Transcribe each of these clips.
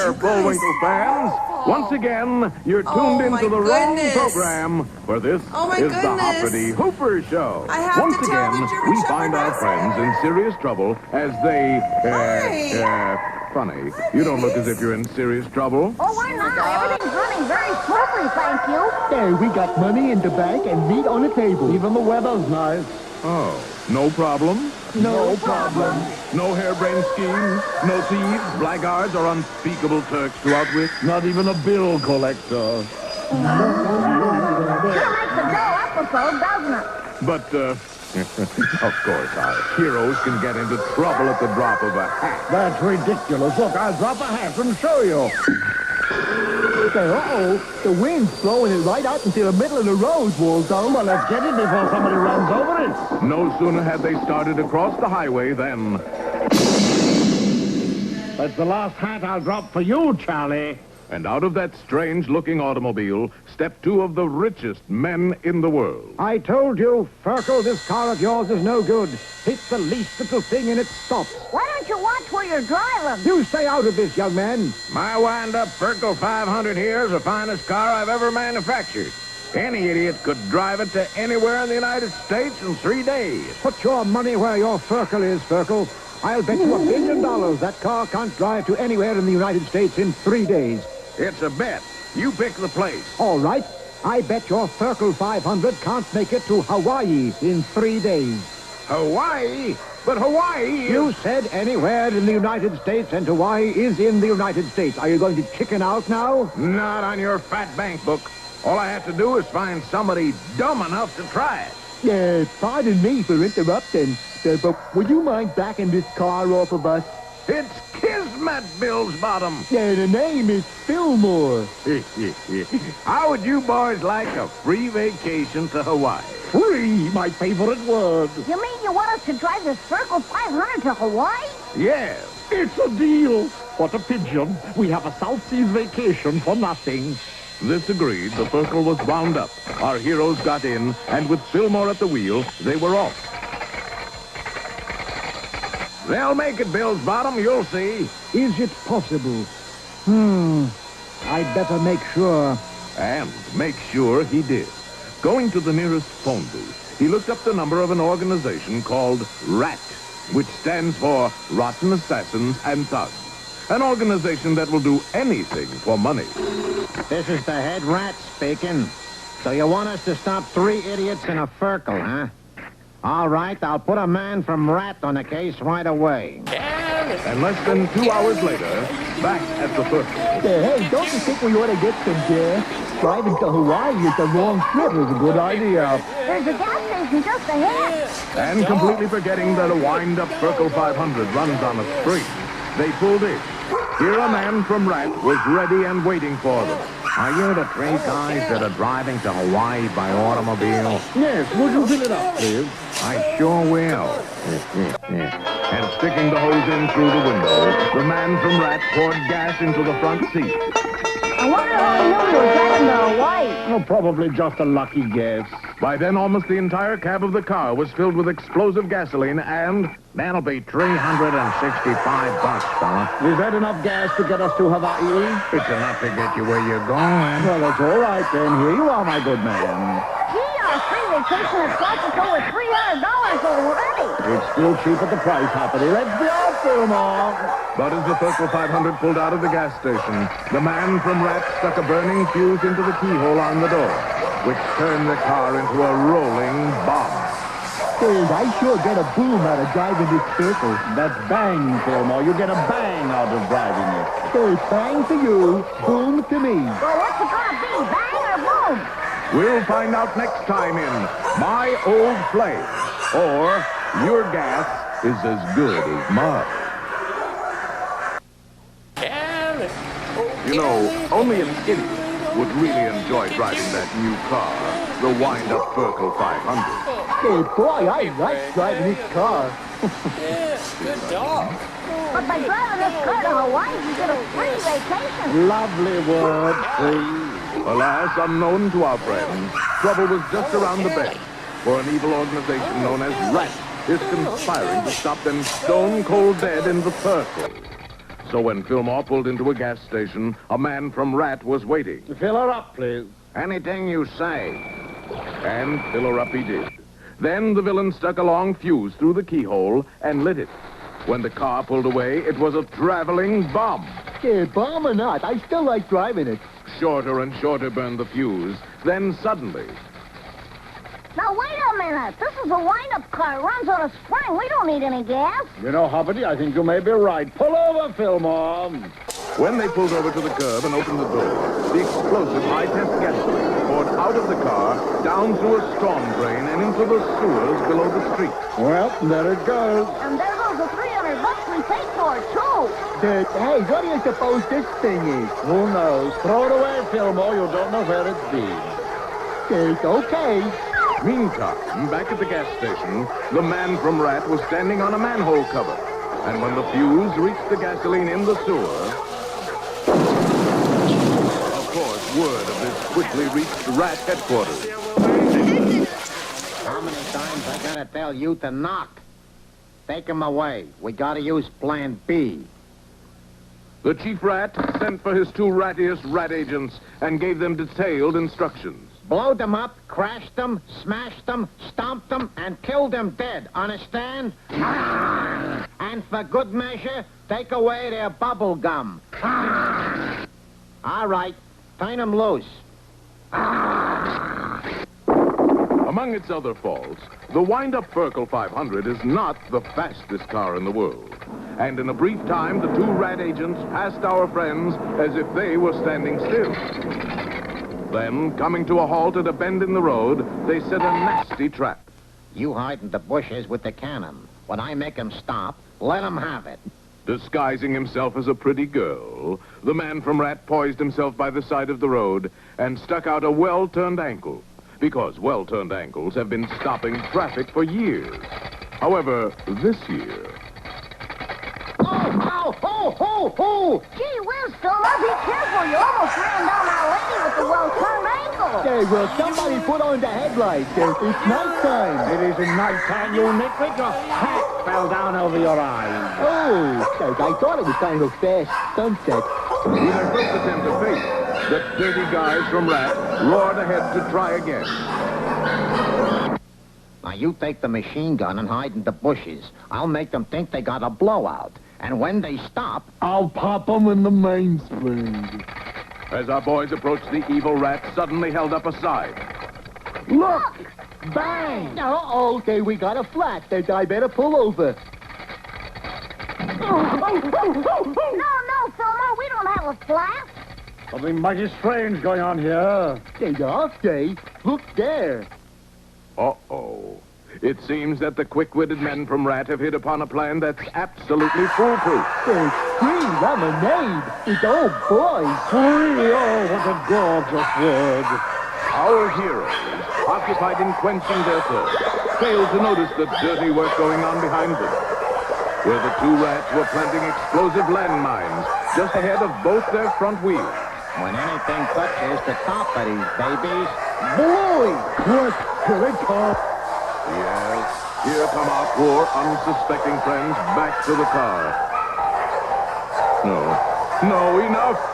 there, Bullwinkle fans. Once again, you're tuned into the wrong program, for this is the Hoppity Hooper Show. Once again, we find our friends in serious trouble as they, funny. You don't look as if you're in serious trouble. Oh, we're not. Everything's running very smoothly, thank you. There, we got money in the bank and meat on the table. Even the weather's nice. Oh, no problem? No problem. No harebrained schemes, no thieves, blackguards, or unspeakable Turks to outwit? Not even a bill collector. Sure makes the dull episode, doesn't it? But, of course, our heroes can get into trouble at the drop of a hat. That's ridiculous. Look, I'll drop a hat and show you. Uh-oh, the wind's blowing it right out into the middle of the road, Waldo. Well, let's get it before somebody runs over it. No sooner had they started across the highway than... That's the last hat I'll drop for you, Charlie. And out of that strange-looking automobile stepped two of the richest men in the world. I told you, Ferkle, this car of yours is no good. Hits the least little thing and it stops. Why don't you watch where you're driving? You stay out of this, young man. My wind-up Ferkle 500 here is the finest car I've ever manufactured. Any idiot could drive it to anywhere in the United States in 3 days. Put your money where your Ferkle is, Ferkle. I'll bet you $1 billion that car can't drive to anywhere in the United States in 3 days. It's a bet. You pick the place. All right. I bet your Ferkle 500 can't make it to Hawaii in 3 days. Hawaii? But Hawaii... You said anywhere in the United States, and Hawaii is in the United States. Are you going to chicken out now? Not on your fat bank book. All I have to do is find somebody dumb enough to try it. Pardon me for interrupting, but would you mind backing this car off of us? It's Kismet, Bill's Bottom. The name is Fillmore. How would you boys like a free vacation to Hawaii? Free, my favorite word. You mean you want us to drive this Ferkle 500 to Hawaii? Yes. It's a deal. What a pigeon. We have a South Seas vacation for nothing. This agreed, the Ferkle was wound up. Our heroes got in, and with Fillmore at the wheel, they were off. They'll make it, Bill's Bottom, you'll see. Is it possible? I'd better make sure. And make sure he did. Going to the nearest phone booth, he looked up the number of an organization called RAT, which stands for Rotten Assassins and Thugs. An organization that will do anything for money. This is the head rat speaking. So you want us to stop 3 idiots in a Ferkle, huh? All right, I'll put a man from RAT on the case right away. And less than 2 hours later, back at the Ferkle. Hey, don't you think we ought to get some gas? Driving to Hawaii is the wrong trip. It's a good idea. There's a gas station just ahead. And completely forgetting that a wind-up Ferkle 500 runs on a string, they pulled in. Here a man from RAT was ready and waiting for them. Are you the 3 guys that are driving to Hawaii by automobile? Yes, would you fill it up, please? I sure will. And sticking the hose in through the window, the man from RAT poured gas into the front seat. I wonder how he knew we were driving to Hawaii. Oh, probably just a lucky guess. By then, almost the entire cab of the car was filled with explosive gasoline, and That'll be $365, fella. Is that enough gas to get us to Hawaii? It's enough to get you where you're going. Well, that's all right, then. Here you are, my good man. Gee, our free vacation has cost us over $300 already. It's still cheap at the price, Hoppity. Let's be off, Fillmore. But as the Ferkle 500 pulled out of the gas station, the man from RAT stuck a burning fuse into the keyhole on the door, which turned the car into a rolling bomb. Hey, I sure get a boom out of driving this Ferkle. That's bang, Fillmore. You get a bang out of driving it. Hey, bang to you, boom to me. Well, what's it gonna be, bang or boom? We'll find out next time in My Old Flame, or Your Gas is as Good as Mine. You know, only an idiot would really enjoy driving that new car, the wind-up Ferkle 500. Hey, boy, I like driving this car. Good dog. But by driving this car to Hawaii, you get a free vacation. Lovely word, free. Alas, unknown to our friends, trouble was just around the bend, for an evil organization known as RAT is conspiring to stop them stone-cold dead in the Ferkle. So when Fillmore pulled into a gas station, a man from Rat was waiting. Fill her up, please. Anything you say. And fill her up he did. Then the villain stuck a long fuse through the keyhole and lit it. When the car pulled away, it was a traveling bomb. Yeah, bomb or not, I still like driving it. Shorter and shorter burned the fuse. Then suddenly, Now, wait a minute. This is a wind-up car. It runs on a spring. We don't need any gas. You know, Hoppity, I think you may be right. Pull over, Fillmore. when they pulled over to the curb and opened the door, the explosive high-temp gasoline poured out of the car, down through a storm drain, and into the sewers below the street. Well, there it goes. And there goes the $300 we paid for it, too. Hey, what do you suppose this thing is? Who knows? Throw it away, Fillmore. You don't know where it's been. It's okay. Meantime, back at the gas station, the man from Rat was standing on a manhole cover. And when the fuse reached the gasoline in the sewer, of course, word of this quickly reached Rat headquarters. How many times I gotta tell you to knock? Take him away. We gotta use Plan B. The chief rat sent for his two rattiest rat agents and gave them detailed instructions. Blow them up, crashed them, smashed them, stomped them, and killed them dead. Understand? And for good measure, take away their bubble gum. All right, turn them loose. Among its other faults, the wind-up Ferkle 500 is not the fastest car in the world. And in a brief time, the two rat agents passed our friends as if they were standing still. Then, coming to a halt at a bend in the road, they set a nasty trap. You hide in the bushes with the cannon. When I make him stop, let him have it. Disguising himself as a pretty girl, the man from Rat poised himself by the side of the road and stuck out a well-turned ankle, because well-turned ankles have been stopping traffic for years. However, this year... Oh! Gee whiz, Fillmore, be careful. You almost ran down our lady with the well-turned ankle. Hey, will somebody put on the headlights? It's nighttime. It isn't nighttime, you nitwit. Your hat fell down over your eyes. Oh, I thought it was kind of fast sunset. With their first attempt at fate, the dirty guys from Rat roared ahead to try again. Now, you take the machine gun and hide in the bushes. I'll make them think they got a blowout. And when they stop... I'll pop them in the mainspring. As our boys approached, the evil Rat suddenly held up a side. Look! Bang! Uh-oh, okay, we got a flat. I better pull over. No, Fillmore, we don't have a flat. Something mighty strange going on here. Hey, off day. Look there. Uh-oh. It seems that the quick-witted men from Rat have hit upon a plan that's absolutely foolproof. There's free lemonade. It's oh boy. Free, oh, what a gorgeous word. Our heroes, occupied in quenching their thirst, failed to notice the dirty work going on behind them, where the two rats were planting explosive landmines just ahead of both their front wheels. When anything touches the top of these babies... Boy! Quick, here it comes. Yes, here come our poor, unsuspecting friends back to the car. No, enough!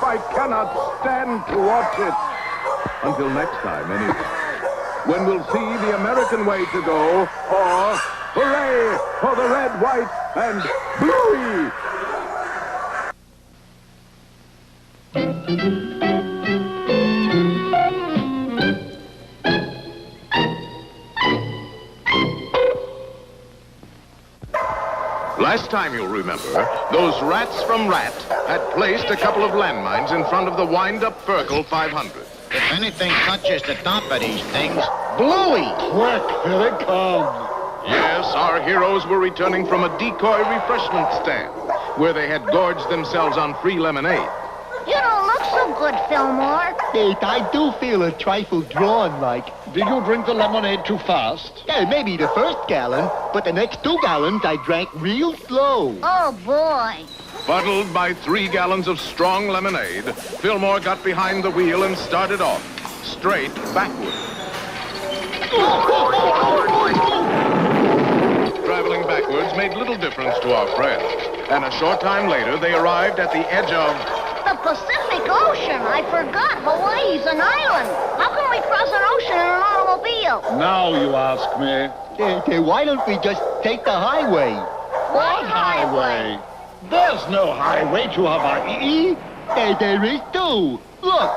I cannot stand to watch it. Until next time, anyway. When we'll see the American way to go, or hooray for the red, white, and bluey! Last time, you'll remember, those rats from Rat had placed a couple of landmines in front of the wind-up Ferkle 500. If anything touches the top of these things, bluey! Quick, here it comes. Yes, our heroes were returning from a decoy refreshment stand, where they had gorged themselves on free lemonade. You don't look so good, Fillmore. Hey, I do feel a trifle drawn like. Did you drink the lemonade too fast? Yeah, maybe the first gallon, but the next 2 gallons I drank real slow. Oh, boy. Fuddled by 3 gallons of strong lemonade, Fillmore got behind the wheel and started off, straight backward. Traveling back backwards made little difference to our friends. And a short time later, they arrived at the edge of... The Pacific Ocean. I forgot. Hawaii's an island. How can we cross an ocean in an automobile? Now you ask me. Why don't we just take the highway? What highway? There's no highway to Hawaii. There is too. Look.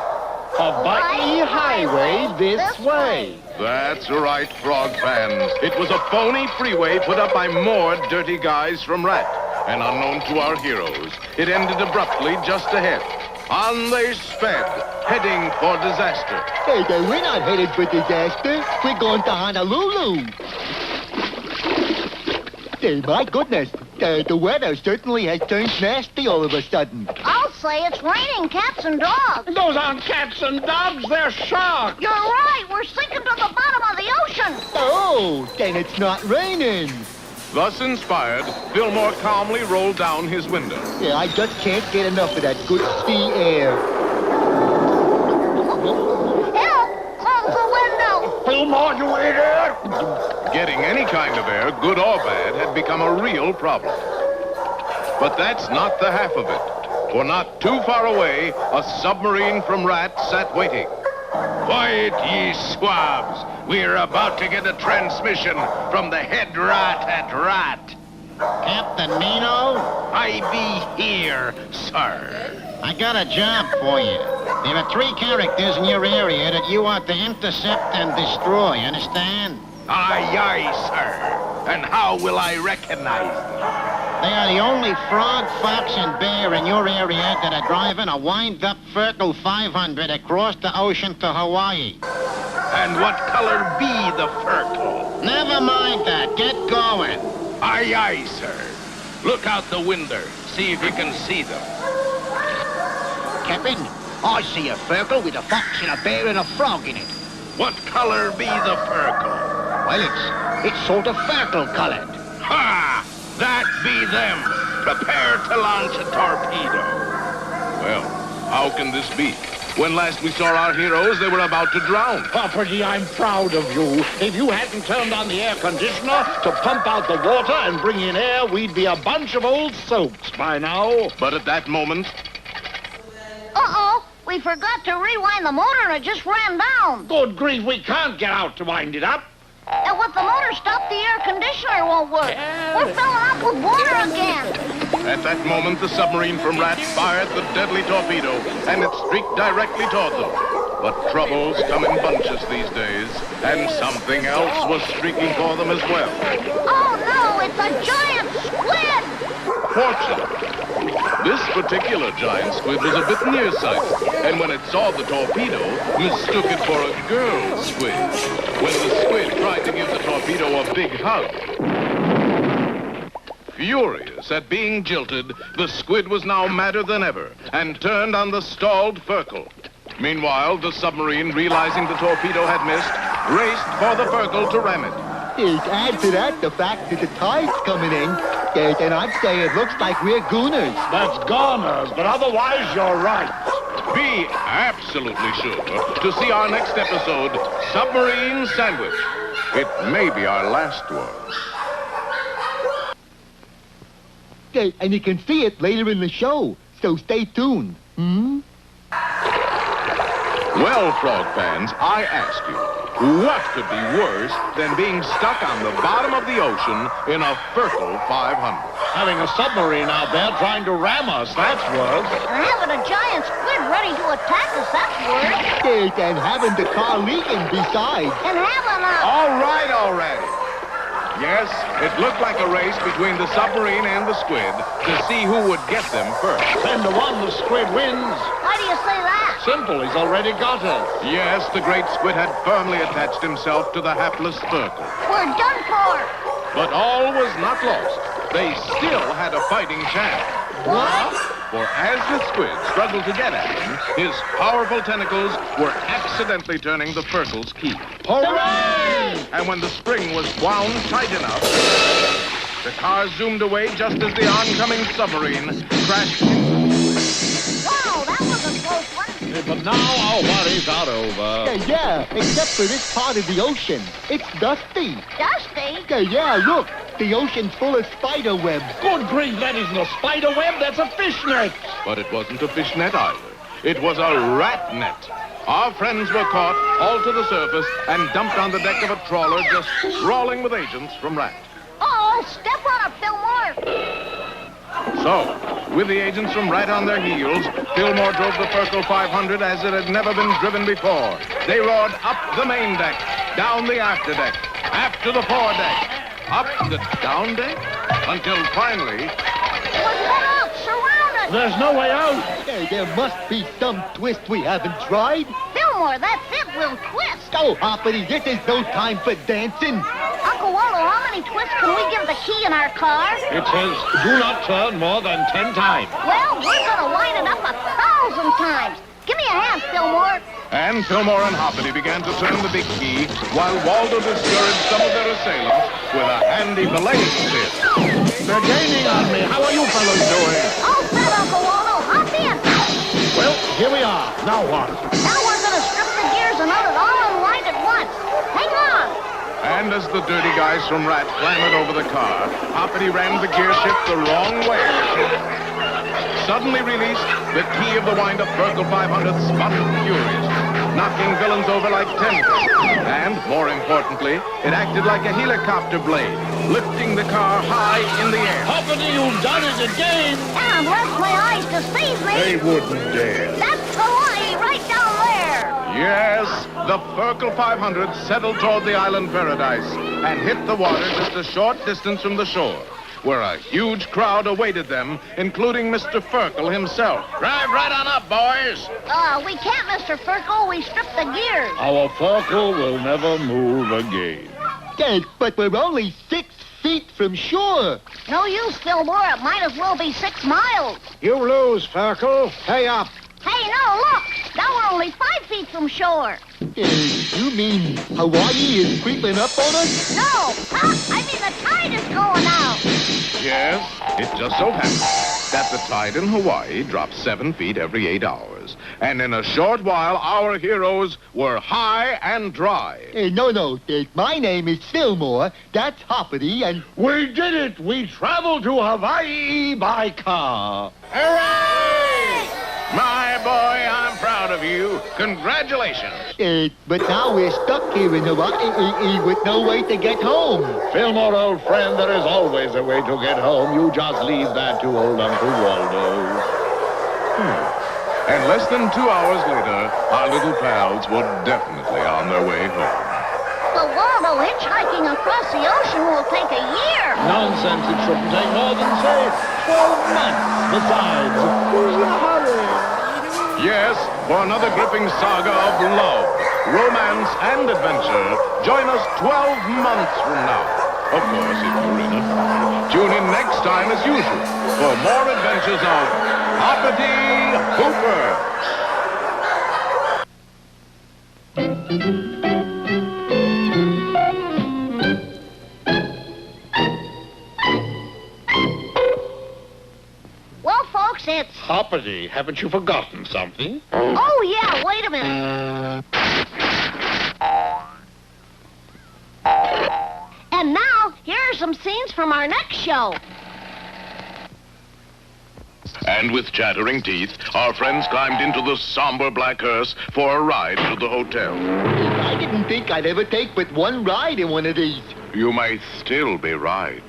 Hawaii Highway this way. That's right, Frog fans. It was a phony freeway put up by more dirty guys from Rat. And unknown to our heroes, it ended abruptly just ahead. On they sped, heading for disaster. We're not headed for disaster. We're going to Honolulu. My goodness. The weather certainly has turned nasty all of a sudden. I'll say it's raining cats and dogs. Those aren't cats and dogs, they're sharks. You're right. We're sinking to the bottom of the ocean. Oh, then it's not raining. Thus inspired, Fillmore calmly rolled down his window. Yeah, I just can't get enough of that good sea air. Help! Close the window. Fillmore, you idiot! Getting any kind of air, good or bad, had become a real problem. But that's not the half of it. For not too far away, a submarine from Rat sat waiting. Quiet, ye swabs. We're about to get a transmission from the head rat at Rat. Captain Nino, I be here, sir. I got a job for you. There are 3 characters in your area that you are to intercept and destroy, understand? Aye, aye, sir. And how will I recognize them? They are the only frog, fox, and bear in your area that are driving a wind-up Ferkle 500 across the ocean to Hawaii. And what color be the Ferkle? Never mind that. Get going. Aye, aye, sir. Look out the window. See if you can see them. Captain, I see a Ferkle with a fox and a bear and a frog in it. What color be the Ferkle? Well, it's sort of Ferkle colored. Ha! That be them. Prepare to launch a torpedo. Well, how can this be? When last we saw our heroes, they were about to drown. Poppy, I'm proud of you. If you hadn't turned on the air conditioner to pump out the water and bring in air, we'd be a bunch of old soaks by now. But at that moment... Uh-oh. We forgot to rewind the motor and it just ran down. Good grief, we can't get out to wind it up. And with the motor stopped, the air conditioner won't work. We're filling up with water again. At that moment, the submarine from Rat fired the deadly torpedo, and it streaked directly toward them. But troubles come in bunches these days, and something else was streaking for them as well. Oh, no, it's a giant squid! Fortunately, this particular giant squid was a bit nearsighted, and when it saw the torpedo, mistook it for a girl squid. When the squid tried to give the torpedo a big hug. Furious at being jilted, the squid was now madder than ever and turned on the stalled Ferkle. Meanwhile, the submarine, realizing the torpedo had missed, raced for the Ferkle to ram it. Add to that the fact that the tide's coming in, then I'd say it looks like we're gooners. That's goners, but otherwise you're right. Be absolutely sure to see our next episode, Submarine Sandwich. It may be our last one. And you can see it later in the show, so stay tuned. Well, Frog fans, I ask you, what could be worse than being stuck on the bottom of the ocean in a Ferkle 500? Having a submarine out there trying to ram us, that's worse. And having a giant squid ready to attack us, that's worse. And having the car leaking besides. And having a... All right already. Yes, it looked like a race between the submarine and the squid to see who would get them first. 10 to 1, the squid wins. Why do you say that? Simple, he's already got us. Yes, the great squid had firmly attached himself to the hapless Ferkle. We're done for. But all was not lost. They still had a fighting chance. What? For as the squid struggled to get at him, his powerful tentacles were accidentally turning the Ferkle's key. Hooray! And when the spring was wound tight enough, the car zoomed away just as the oncoming submarine crashed into... Whoa, that was a close one. But now our worries are over. Yeah, except for this part of the ocean. It's dusty. Dusty? Yeah, look. The ocean's full of spider webs. Good grief, that isn't a spider web, that's a fish net. But it wasn't a fish net either. It was a rat net. Our friends were caught, hauled to the surface, and dumped on the deck of a trawler just sprawling with agents from Rat. Oh, step on it, Fillmore. So, with the agents from Rat on their heels, Fillmore drove the Ferkle 500 as it had never been driven before. They roared up the main deck, down the after deck, after the foredeck, up the down deck, until finally... We're cut off, surrounded. There's no way out. Hey, there must be some twist we haven't tried. Fillmore, that's it, we'll twist. Oh, Hoppity, this is no time for dancing. Uncle Waldo, how many twists can we give the key in our car? It says, do not turn more than 10 times. Well, we're gonna wind it up 1,000 times. Give me a hand, Fillmore. And Fillmore and Hoppity began to turn the big key, while Waldo discouraged some of their assailants with a handy belaying stick. They're gaining on me. How are you fellows doing? All set, Uncle Waldo. Hop in. Well, here we are. Now what? Now we're gonna strip the gears and let it all unwind at once. Hang on. And as the dirty guys from Rat clambered over the car, Hoppity rammed the gear shift the wrong way. Suddenly released, the key of the wind-up Ferkle 500 spun furious, knocking villains over like tennis. And, more importantly, it acted like a helicopter blade, lifting the car high in the air. Hoppity, you've done it again. And unless my eyes deceive me, They wouldn't dare. that's Hawaii right down there. Yes, the Ferkle 500 settled toward the island paradise and hit the water just a short distance from the shore, where a huge crowd awaited them, including Mr. Ferkle himself. Drive right on up, boys. We can't, Mr. Ferkle. We stripped the gears. Our Ferkle will never move again. Dad, but we're only 6 feet from shore. No use, Fillmore. It might as well be 6 miles. You lose, Ferkle. Pay up. Hey, no, look. Now we're only 5 feet from shore. You mean Hawaii is creeping up on us? No. I mean the tide is going out. Yes, it just so happens that the tide in Hawaii drops 7 feet every 8 hours. And in a short while, our heroes were high and dry. No. My name is Fillmore. That's Hoppity, and... We did it. We traveled to Hawaii by car. Hooray! My boy, I'm proud of you. Congratulations. But now we're stuck here in Hawaii with no way to get home. Fillmore, old friend, there is always a way to get home. You just leave that to old Uncle Waldo. And less than 2 hours later, our little pals were definitely on their way home. But Waldo, hitchhiking across the ocean will take a year. Nonsense. It shouldn't take more than, say, 12 months. Besides, who's in a hurry? Yes, for another gripping saga of love, romance, and adventure, join us 12 months from now. Of course, if you're in it. Tune in next time as usual for more adventures of Hoppity Hooper. Well, folks, it's... Hoppity, haven't you forgotten something? Oh, yeah, wait a minute. And now, here are some scenes from our next show. And with chattering teeth, our friends climbed into the somber black hearse for a ride to the hotel. I didn't think I'd ever take but one ride in one of these. You may still be right.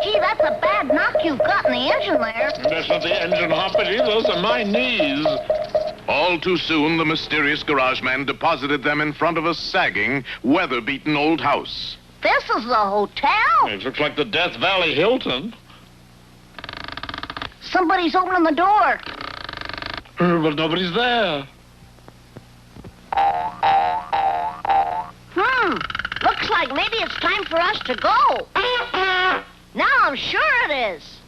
Gee, that's a bad knock you've got in the engine there. That's not the engine, Hoppity. Those are my knees. All too soon, the mysterious garage man deposited them in front of a sagging, weather-beaten old house. This is the hotel? It looks like the Death Valley Hilton. Somebody's opening the door. But nobody's there. Looks like maybe it's time for us to go. Now I'm sure it is.